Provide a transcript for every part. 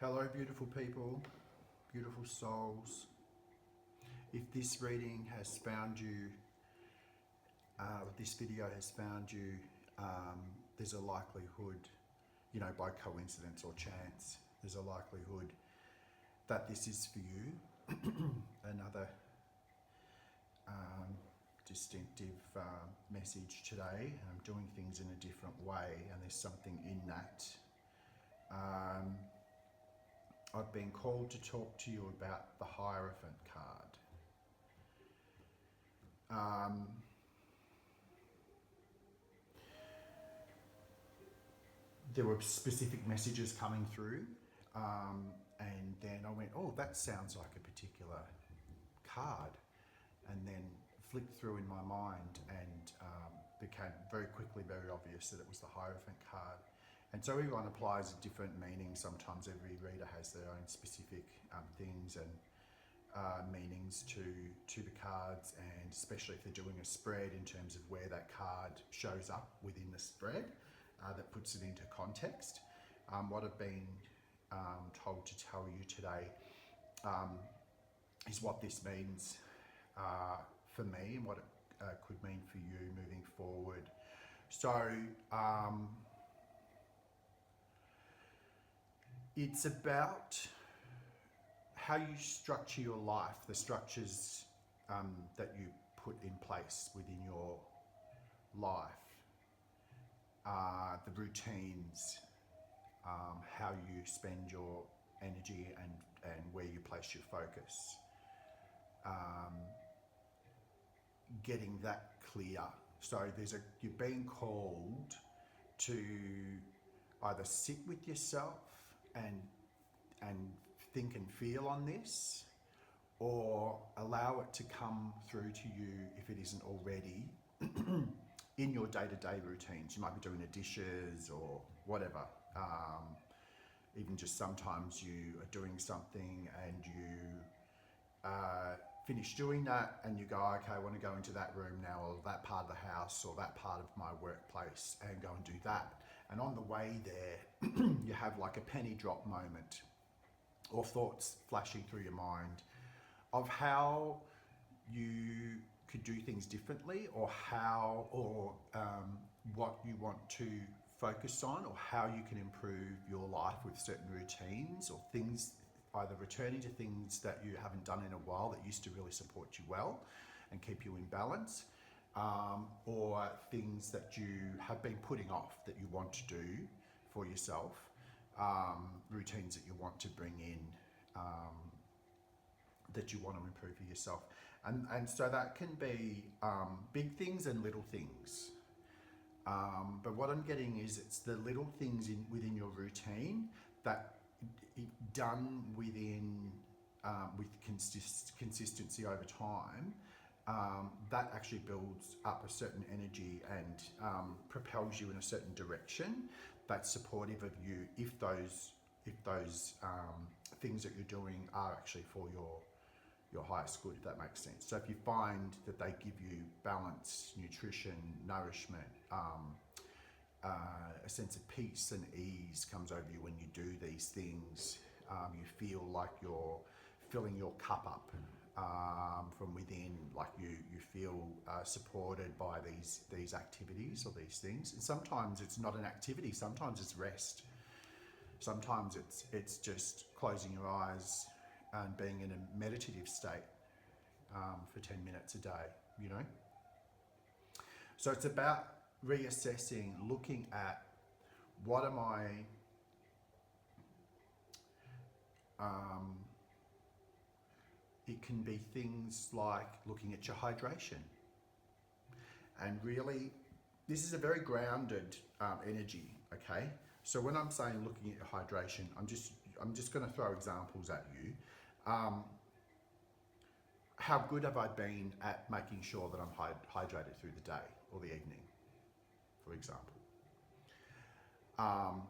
Hello, beautiful people, beautiful souls. If this reading has found you, this video has found you, there's a likelihood, by coincidence or chance, there's a likelihood that this is for you. Another distinctive message today. I'm doing things in a different way, and there's something in that. I've been called to talk to you about the Hierophant card. There were specific messages coming through, and then I went, oh, that sounds like a particular card, and then flicked through in my mind, and became very quickly very obvious that it was the Hierophant card. And so everyone applies a different meaning. Sometimes every reader has their own specific things and meanings to the cards, and especially if they're doing a spread in terms of where that card shows up within the spread, that puts it into context. What I've been told to tell you today is what this means for me and what it could mean for you moving forward. So it's about how you structure your life, the structures that you put in place within your life, the routines, how you spend your energy and where you place your focus. Getting that clear. So you're being called to either sit with yourself and think and feel on this, or allow it to come through to you if it isn't already in your day-to-day routines. You might be doing the dishes or whatever. Even just sometimes you are doing something and you finish doing that and you go, okay, I want to go into that room now, or that part of the house, or that part of my workplace, and go and do that. And on the way there, you have like a penny drop moment, or thoughts flashing through your mind of how you could do things differently, or what you want to focus on, or how you can improve your life with certain routines or things, either returning to things that you haven't done in a while that used to really support you well and keep you in balance, or things that you have been putting off that you want to do for yourself, routines that you want to bring in, that you want to improve for yourself. And so that can be big things and little things. But what I'm getting is it's the little things within your routine that done within with consistency over time, that actually builds up a certain energy and propels you in a certain direction that's supportive of you if those things that you're doing are actually for your highest good, if that makes sense. So if you find that they give you balance, nutrition, nourishment, a sense of peace and ease comes over you when you do these things, you feel like you're filling your cup up from within, like you feel supported by these activities or these things. And sometimes it's not an activity, sometimes it's rest. Sometimes it's just closing your eyes and being in a meditative state for 10 minutes a day, So it's about reassessing, looking at what am I, it can be things like looking at your hydration. And really, this is a very grounded energy, okay? So when I'm saying looking at your hydration, I'm just going to throw examples at you. How good have I been at making sure that I'm hydrated through the day or the evening, for example?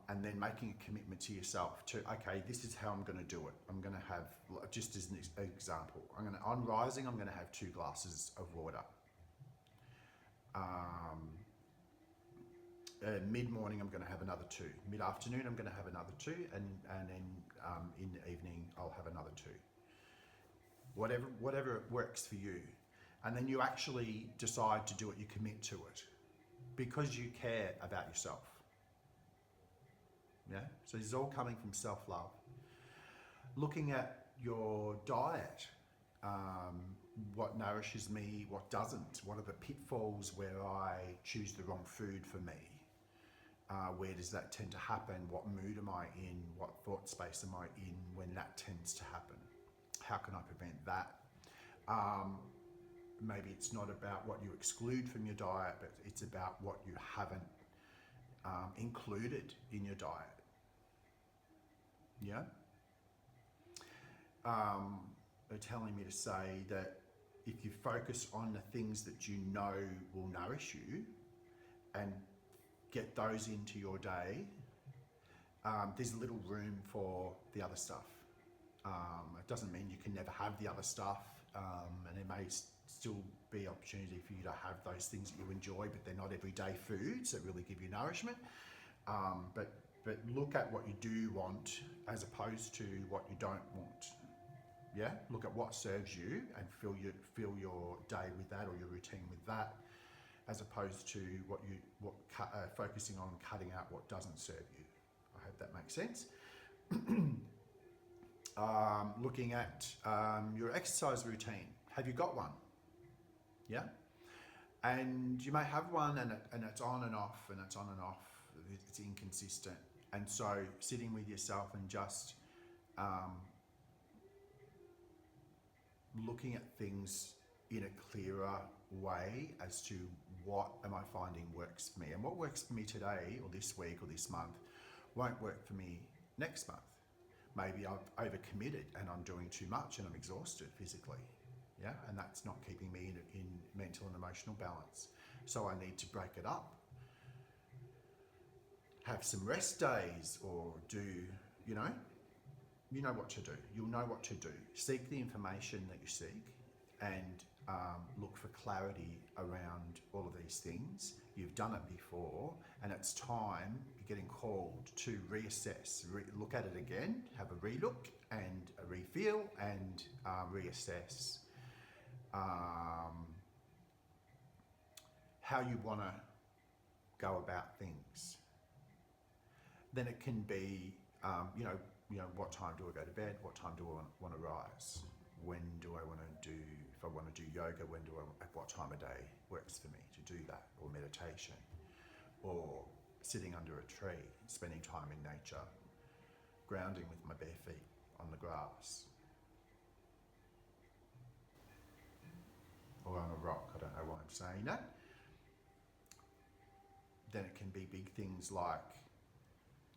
And then making a commitment to yourself to, okay, this is how I'm going to do it. I'm going to have, just as an example, on rising, I'm going to have 2 glasses of water. mid-morning I'm going to have another 2. Mid-afternoon I'm going to have another 2, and then in the evening I'll have another 2. Whatever works for you. And then you actually decide to do it, you commit to it because you care about yourself. Yeah? So this is all coming from self-love. Looking at your diet, what nourishes me, what doesn't, what are the pitfalls where I choose the wrong food for me, where does that tend to happen, what mood am I in, what thought space am I in when that tends to happen, how can I prevent that? Maybe it's not about what you exclude from your diet, but it's about what you haven't included in your diet. Yeah? They're telling me to say that if you focus on the things that you know will nourish you and get those into your day, there's little room for the other stuff. It doesn't mean you can never have the other stuff, and there may still be opportunity for you to have those things that you enjoy, but they're not everyday foods that really give you nourishment. But look at what you do want as opposed to what you don't want. Yeah, look at what serves you and fill your day with that, or your routine with that, as opposed to focusing on cutting out what doesn't serve you. I hope that makes sense. Looking at your exercise routine. Have you got one? Yeah, and you may have one and it's on and off, and it's on and off. It's inconsistent, and so sitting with yourself and just looking at things in a clearer way as to what am I finding works for me, and what works for me today or this week or this month won't work for me next month. Maybe I've overcommitted and I'm doing too much and I'm exhausted physically, yeah, and that's not keeping me in mental and emotional balance. So I need to break it up, have some rest days, or do, you know what to do. You'll know what to do. Seek the information that you seek, and look for clarity around all of these things. You've done it before, and it's time, you're getting called to reassess, look at it again, have a relook and a refeel, and reassess how you want to go about things. Then it can be, what time do I go to bed? What time do I want to rise? When do I want to do, if I want to do yoga, at what time of day works for me to do that? Or meditation, or sitting under a tree, spending time in nature, grounding with my bare feet on the grass, or on a rock. I don't know why I'm saying that. Then it can be big things like,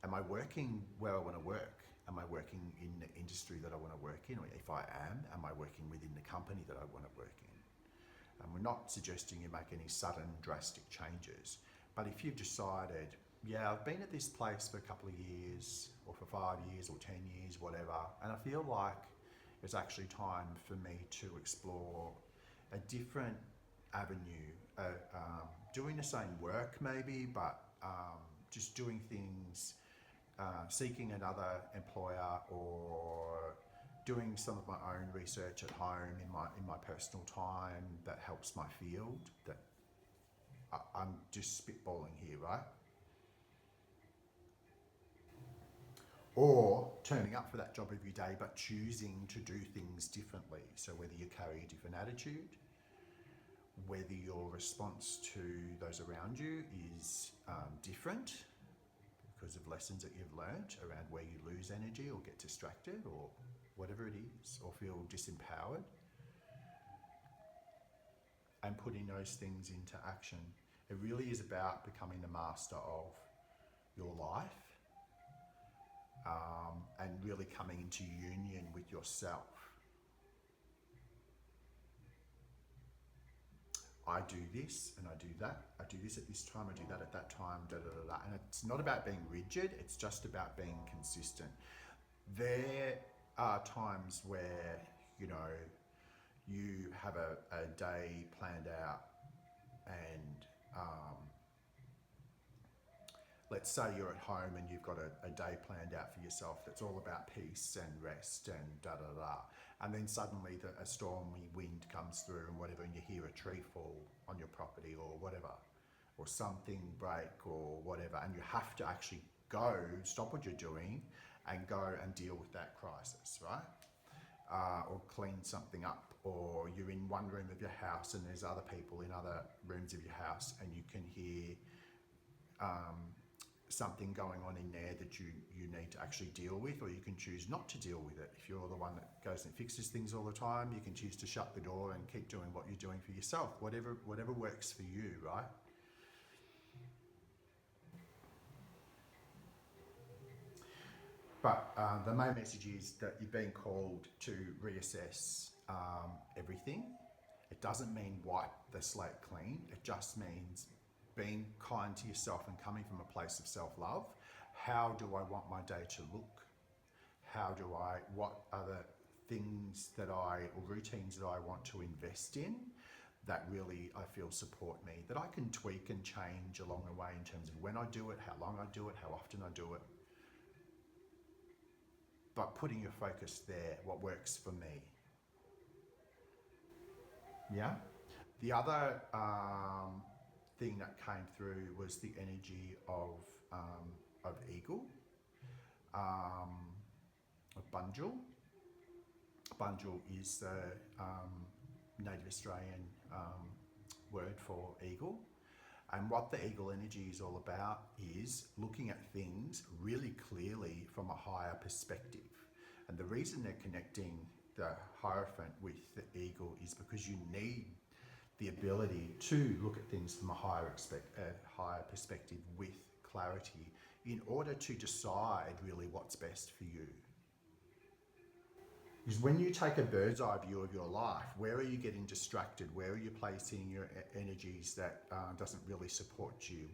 am I working where I want to work? Am I working in the industry that I want to work in? Or if I am I working within the company that I want to work in? And we're not suggesting you make any sudden drastic changes, but if you've decided, yeah, I've been at this place for a couple of years, or for 5 years, or 10 years, whatever, and I feel like it's actually time for me to explore a different avenue, doing the same work maybe, but just doing things, seeking another employer, or doing some of my own research at home in my personal time that helps my field. That I'm just spitballing here, right? Or turning up for that job every day but choosing to do things differently. So whether you carry a different attitude, whether your response to those around you is different because of lessons that you've learned around where you lose energy or get distracted or whatever it is, or feel disempowered, and putting those things into action. It really is about becoming the master of your life, and really coming into union with yourself. I do this and I do that. I do this at this time, I do that at that time, da da da da. And it's not about being rigid, it's just about being consistent. There are times where, you have a day planned out and let's say you're at home and you've got a day planned out for yourself that's all about peace and rest and da da da, and then suddenly a stormy wind comes through and whatever, and you hear a tree fall on your property or whatever, or something break or whatever, and you have to actually go, stop what you're doing and go and deal with that crisis, right? Or clean something up, or you're in one room of your house and there's other people in other rooms of your house and you can hear something going on in there that you need to actually deal with, or you can choose not to deal with it. If you're the one that goes and fixes things all the time, you can choose to shut the door and keep doing what you're doing for yourself, whatever works for you, right? But the main message is that you're being called to reassess everything. It doesn't mean wipe the slate clean. It just means being kind to yourself and coming from a place of self-love. How do I want my day to look? What are the things or routines that I want to invest in that really I feel support me, that I can tweak and change along the way in terms of when I do it, how long I do it, how often I do it. But putting your focus there, what works for me. Yeah. The other thing that came through was the energy of eagle, of Bunjil. Bunjil is the native Australian word for eagle. And what the eagle energy is all about is looking at things really clearly from a higher perspective. And the reason they're connecting the Hierophant with the eagle is because you need the ability to look at things from a higher perspective with clarity in order to decide really what's best for you. Because when you take a bird's eye view of your life, where are you getting distracted? Where are you placing your energies that doesn't really support you?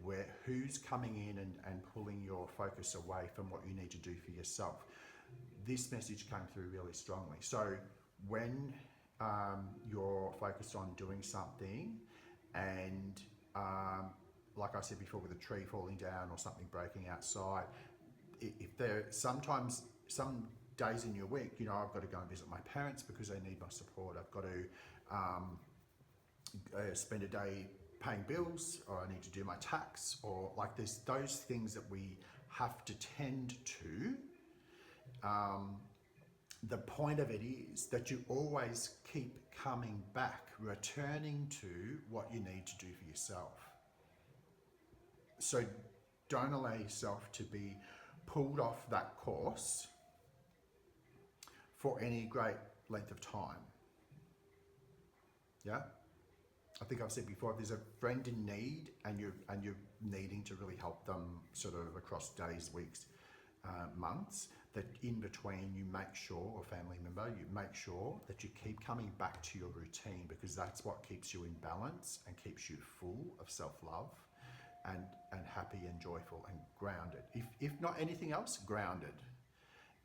Who's coming in and pulling your focus away from what you need to do for yourself? This message came through really strongly. So when you're focused on doing something and like I said before, with a tree falling down or something breaking outside, if there sometimes some days in your week, I've got to go and visit my parents because they need my support. I've got to spend a day paying bills, or I need to do my tax, or like there's those things that we have to tend to. The point of it is that you always keep coming back, returning to what you need to do for yourself. So don't allow yourself to be pulled off that course for any great length of time. Yeah? I think I've said before, if there's a friend in need and you're needing to really help them sort of across days, weeks, months, that in between you make sure, or family member, you make sure that you keep coming back to your routine, because that's what keeps you in balance and keeps you full of self-love and happy and joyful and grounded. If not anything else, grounded.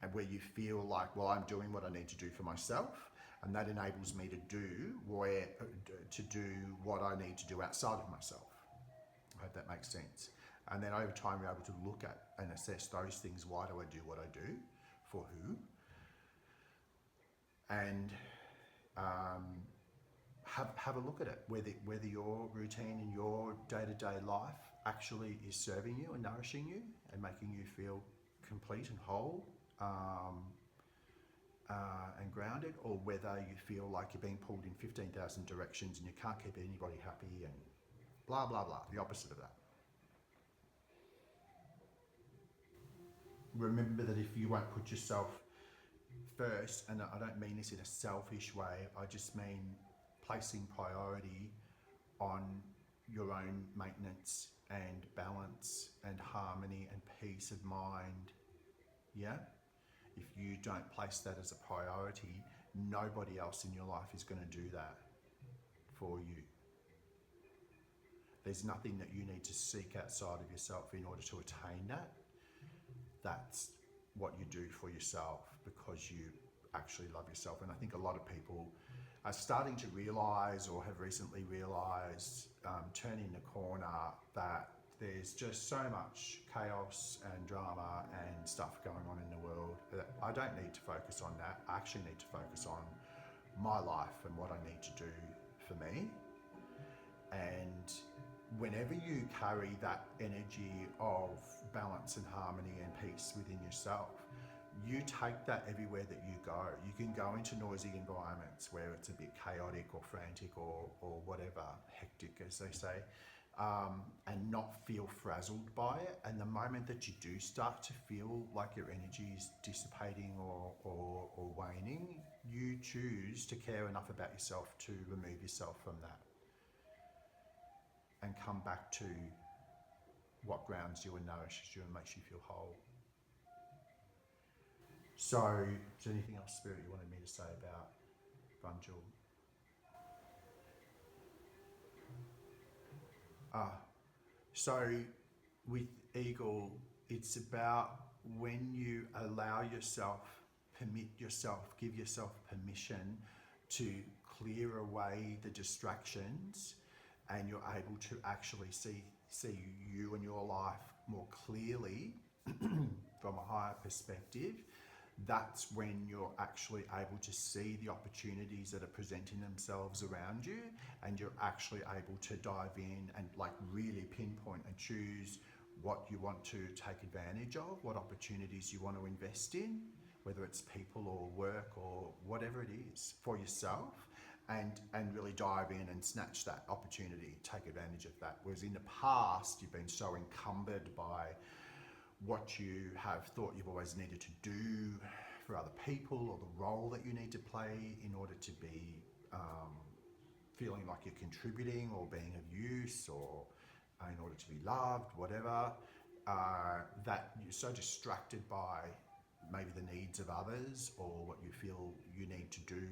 And where you feel like, well, I'm doing what I need to do for myself, and that enables me to do what I need to do outside of myself. I hope that makes sense. And then over time, you're able to look at and assess those things. Why do I do what I do? For who? And have a look at it, whether your routine in your day-to-day life actually is serving you and nourishing you and making you feel complete and whole and grounded, or whether you feel like you're being pulled in 15,000 directions and you can't keep anybody happy and blah, blah, blah, the opposite of that. Remember that if you won't put yourself first, and I don't mean this in a selfish way, I just mean placing priority on your own maintenance and balance and harmony and peace of mind, yeah? If you don't place that as a priority, nobody else in your life is going to do that for you. There's nothing that you need to seek outside of yourself in order to attain that. That's what you do for yourself because you actually love yourself. And I think a lot of people are starting to realise, or have recently realised, turning the corner, that There's just so much chaos and drama and stuff going on in the world that I don't need to focus on that. I actually need to focus on my life and what I need to do for me. And whenever you carry that energy of balance and harmony and peace within yourself, you take that everywhere that you go. You can go into noisy environments where it's a bit chaotic or frantic or whatever, hectic as they say, and not feel frazzled by it. And the moment that you do start to feel like your energy is dissipating or waning, you choose to care enough about yourself to remove yourself from that and come back to what grounds you and nourishes you and makes you feel whole. So, is there anything else, Spirit, you wanted me to say about Bunjil? So with Eagle, it's about when you allow yourself, permit yourself, give yourself permission to clear away the distractions, and you're able to actually see you and your life more clearly from a higher perspective. That's when you're actually able to see the opportunities that are presenting themselves around you, and you're actually able to dive in and like really pinpoint and choose what you want to take advantage of, what opportunities you want to invest in, whether it's people or work or whatever it is for yourself, and really dive in and snatch that opportunity, take advantage of that. Whereas in the past, you've been so encumbered by what you have thought you've always needed to do for other people, or the role that you need to play in order to be feeling like you're contributing or being of use, or in order to be loved, whatever, that you're so distracted by maybe the needs of others or what you feel you need to do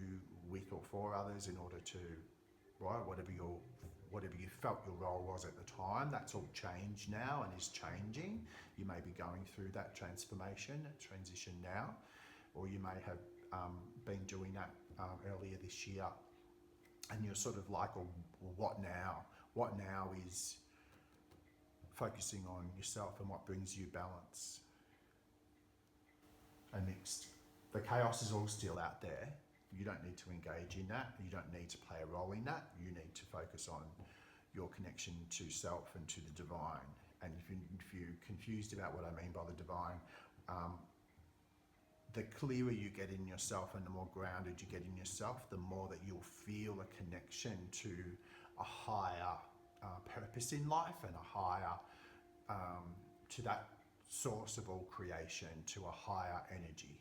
with or for others in order to, right, whatever you felt your role was at the time. That's all changed now and is changing. You may be going through that transformation, transition now, or you may have been doing that earlier this year, and you're sort of like, well, what now? What now is focusing on yourself and what brings you balance amidst the chaos is all still out there. You don't need to engage in that. You don't need to play a role in that. You need to focus on your connection to self and to the divine. And if you're confused about what I mean by the divine, the clearer you get in yourself and the more grounded you get in yourself, the more that you'll feel a connection to a higher purpose in life and a higher, to that source of all creation, to a higher energy.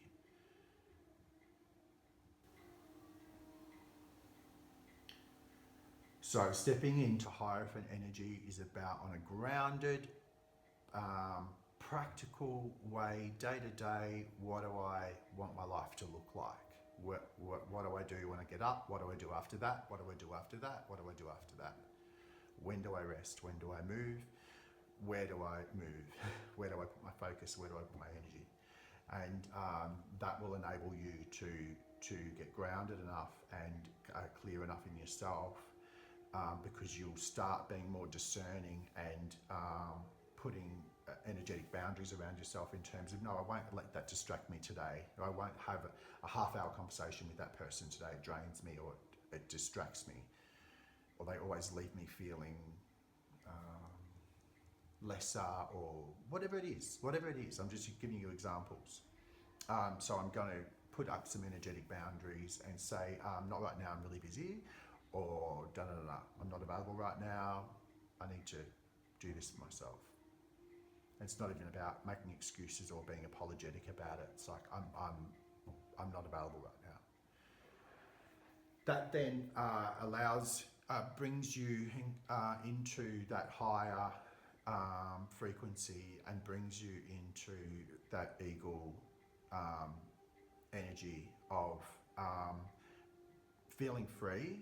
So stepping into Hierophant energy is about, on a grounded, practical way, day to day, what do I want my life to look like? What do I do when I get up? What do I do after that? What do I do after that? What do I do after that? When do I rest? When do I move? Where do I move? Where do I put my focus? Where do I put my energy? And that will enable you to get grounded enough and clear enough in yourself, because you'll start being more discerning and putting energetic boundaries around yourself in terms of, no, I won't let that distract me today. I won't have a half-hour conversation with that person today. It drains me, or it distracts me, or they always leave me feeling lesser, or whatever it is. I'm just giving you examples. So I'm going to put up some energetic boundaries and say, not right now, I'm really busy, or I'm not available right now, I need to do this for myself. It's not even about making excuses or being apologetic about it. It's like, I'm not available right now. That then brings you into that higher frequency, and brings you into that eagle energy of feeling free,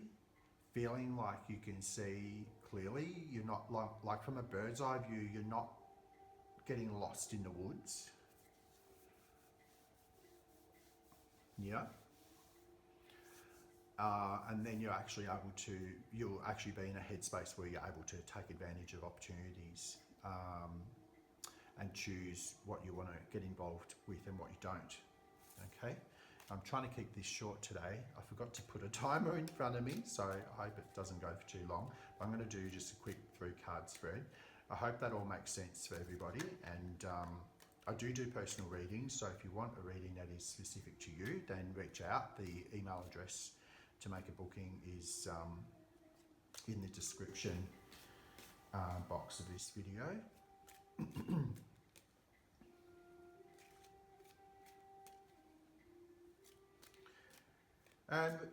feeling like you can see clearly. You're not like from a bird's eye view, you're not getting lost in the woods. Yeah. And then you'll actually be in a headspace where you're able to take advantage of opportunities and choose what you want to get involved with and what you don't. Okay, I'm trying to keep this short today. I forgot to put a timer in front of me, so I hope it doesn't go for too long. But I'm going to do just a quick 3-card spread. I hope that all makes sense for everybody, and I do personal readings, so if you want a reading that is specific to you, then reach out. The email address to make a booking is in the description box of this video.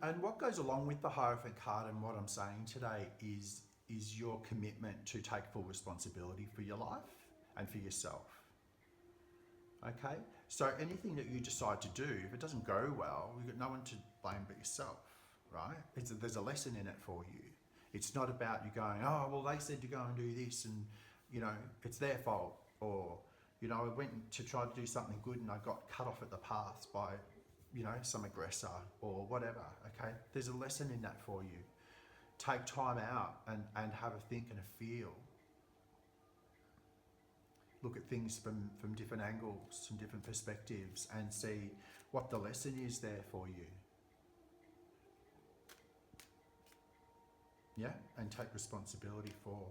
And what goes along with the Hierophant card and what I'm saying today is your commitment to take full responsibility for your life and for yourself. Okay? So anything that you decide to do, if it doesn't go well, you've got no one to blame but yourself, right? There's a lesson in it for you. It's not about you going, oh, well, they said to go and do this and, you know, it's their fault. Or, you know, I went to try to do something good and I got cut off at the path by, you know, some aggressor or whatever, okay? There's a lesson in that for you. Take time out and have a think and a feel. Look at things from different angles, from different perspectives, and see what the lesson is there for you. Yeah, and take responsibility for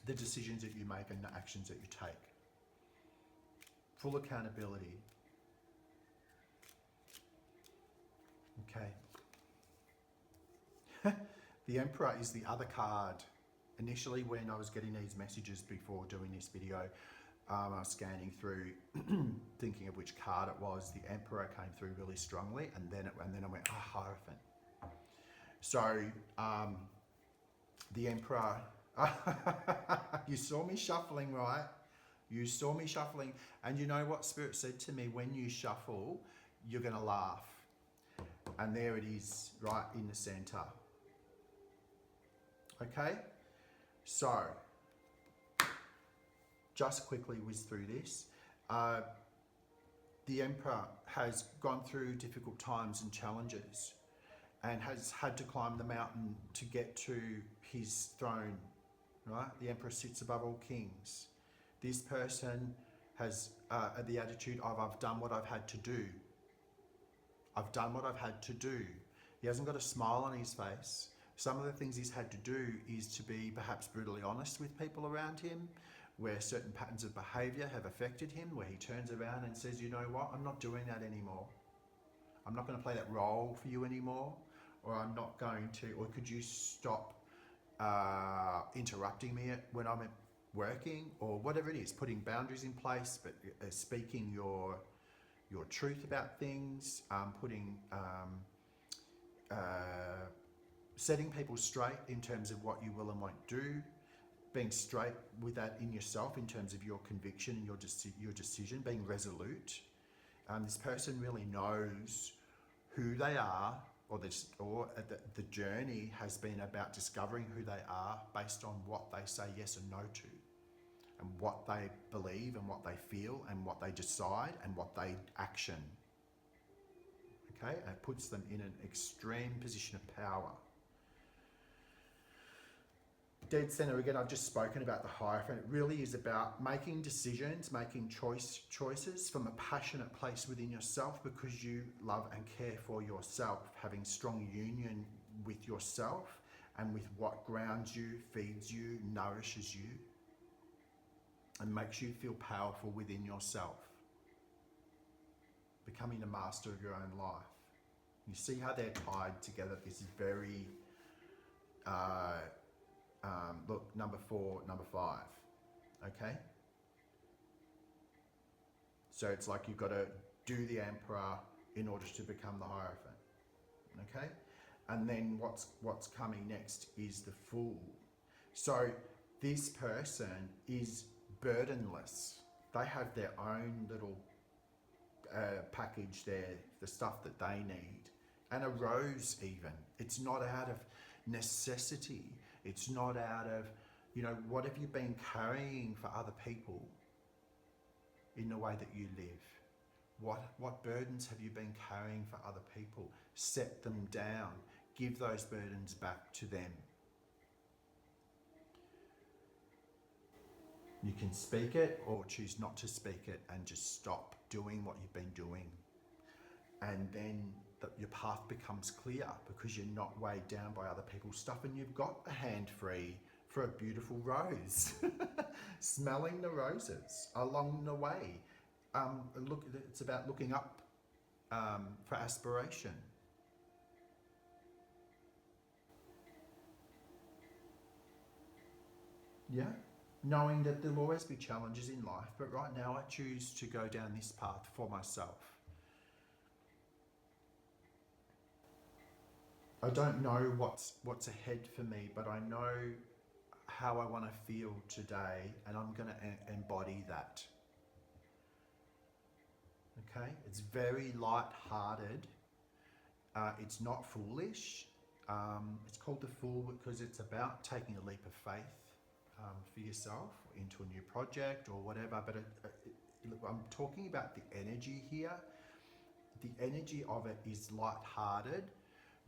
the decisions that you make and the actions that you take. Full accountability. Okay. The Emperor is the other card. Initially, when I was getting these messages before doing this video, I was scanning through, thinking of which card it was. The Emperor came through really strongly, and then I went, Hierophant. So, the Emperor, you saw me shuffling, right? You saw me shuffling, and you know what Spirit said to me? When you shuffle, you're going to laugh. And there it is, right in the center. Okay? So, just quickly whiz through this. The Emperor has gone through difficult times and challenges and has had to climb the mountain to get to his throne, right? The Emperor sits above all kings. This person has the attitude of, I've done what I've had to do. I've done what I've had to do. He hasn't got a smile on his face. Some of the things he's had to do is to be perhaps brutally honest with people around him, where certain patterns of behaviour have affected him, where he turns around and says, you know what, I'm not doing that anymore. I'm not going to play that role for you anymore, or I'm not going to, or could you stop interrupting me when I'm working, or whatever it is, putting boundaries in place, but speaking your truth about things, setting people straight in terms of what you will and won't do, being straight with that in yourself in terms of your conviction and your decision, being resolute. This person really knows who they are, or the journey has been about discovering who they are based on what they say yes and no to, and what they believe and what they feel and what they decide and what they action. Okay, and it puts them in an extreme position of power. Dead center, again, I've just spoken about the Hierophant. It really is about making decisions, making choices from a passionate place within yourself because you love and care for yourself, having strong union with yourself and with what grounds you, feeds you, nourishes you, and makes you feel powerful within yourself. Becoming the master of your own life. You see how they're tied together. This is very... look, number 4, number 5, okay? So it's like you've got to do the Emperor in order to become the Hierophant, okay? And then what's coming next is the Fool. So this person is burdenless. They have their own little package there, the stuff that they need. And a rose even. It's not out of necessity. It's not out of, you know, what have you been carrying for other people in the way that you live? What burdens have you been carrying for other people? Set them down. Give those burdens back to them. You can speak it or choose not to speak it and just stop doing what you've been doing. And then your path becomes clear because you're not weighed down by other people's stuff, and you've got the hand free for a beautiful rose. Smelling the roses along the way. Look, it's about looking up for aspiration. Yeah, knowing that there'll always be challenges in life, but right now I choose to go down this path for myself. I don't know what's ahead for me, but I know how I want to feel today, and I'm going to embody that. Okay, it's very light-hearted. It's not foolish. It's called the Fool because it's about taking a leap of faith for yourself into a new project or whatever. But I'm talking about the energy here. The energy of it is light-hearted,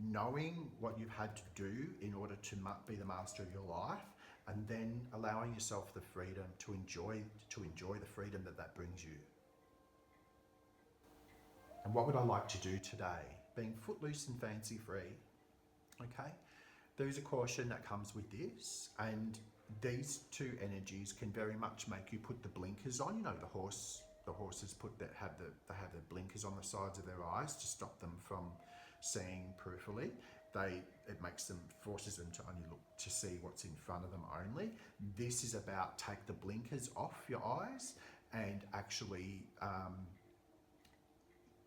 knowing what you've had to do in order to be the master of your life, and then allowing yourself the freedom to enjoy the freedom that brings you. And what would I like to do today? Being footloose and fancy free. Okay, there is a caution that comes with this, and these two energies can very much make you put the blinkers on. You know, the horses have the blinkers on the sides of their eyes to stop them from seeing peripherally. It forces them to only look to see what's in front of them only. This is about take the blinkers off your eyes and actually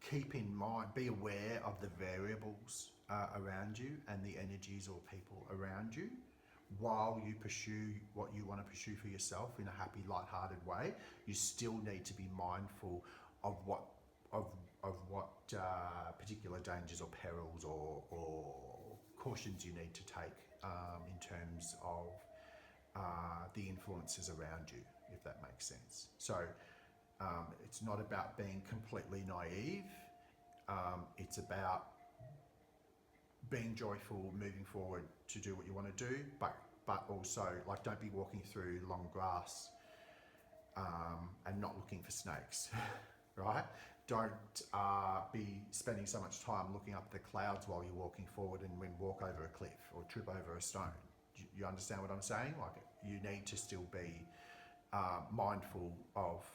keep in mind, be aware of the variables around you and the energies or people around you while you pursue what you want to pursue for yourself in a happy, light-hearted way. You still need to be mindful of what particular dangers or perils or cautions you need to take in terms of the influences around you, if that makes sense. So it's not about being completely naive. It's about being joyful, moving forward to do what you want to do, but also, like, don't be walking through long grass and not looking for snakes, right? Don't be spending so much time looking up at the clouds while you're walking forward and then walk over a cliff or trip over a stone. You understand what I'm saying? Like, you need to still be mindful of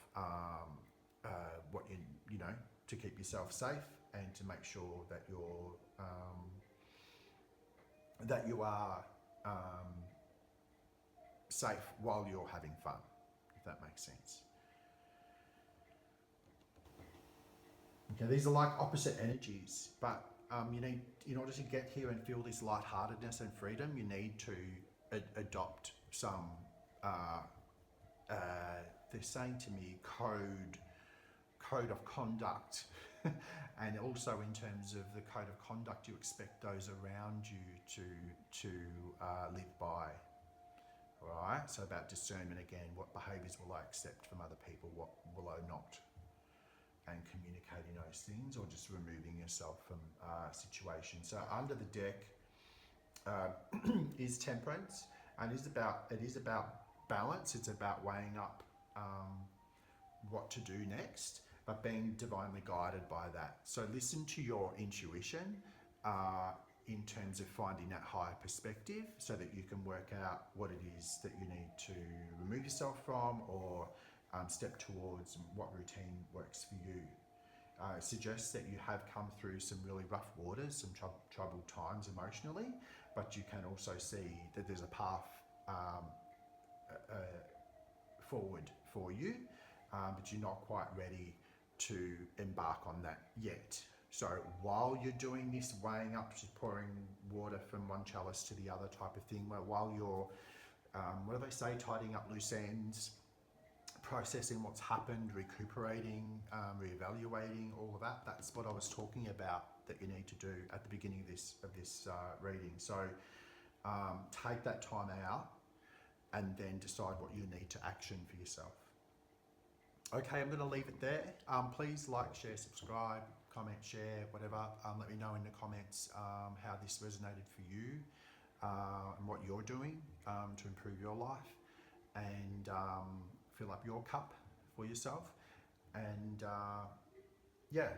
what you know, to keep yourself safe and to make sure that you are safe while you're having fun, if that makes sense. Okay, these are like opposite energies, but you need, in order to get here and feel this lightheartedness and freedom, you need to adopt some, they're saying to me, code of conduct. And also in terms of the code of conduct you expect those around you to live by. All right, so about discernment again, what behaviours will I accept from other people, what will I not? And communicating those things, or just removing yourself from situations. So under the deck is Temperance, and it is about balance. It's about weighing up what to do next, but being divinely guided by that. So listen to your intuition in terms of finding that higher perspective, so that you can work out what it is that you need to remove yourself from, or step towards what routine works for you. It suggests that you have come through some really rough waters, some troubled times emotionally, but you can also see that there's a path forward for you, but you're not quite ready to embark on that yet. So while you're doing this weighing up, just pouring water from one chalice to the other type of thing, while you're, what do they say, tidying up loose ends, processing what's happened, recuperating, reevaluating, all of that. That's what I was talking about that you need to do at the beginning of this reading. So take that time out and then decide what you need to action for yourself. Okay, I'm going to leave it there. Please like, share, subscribe, comment, share, whatever. Let me know in the comments how this resonated for you and what you're doing to improve your life. And fill up your cup for yourself, and yeah,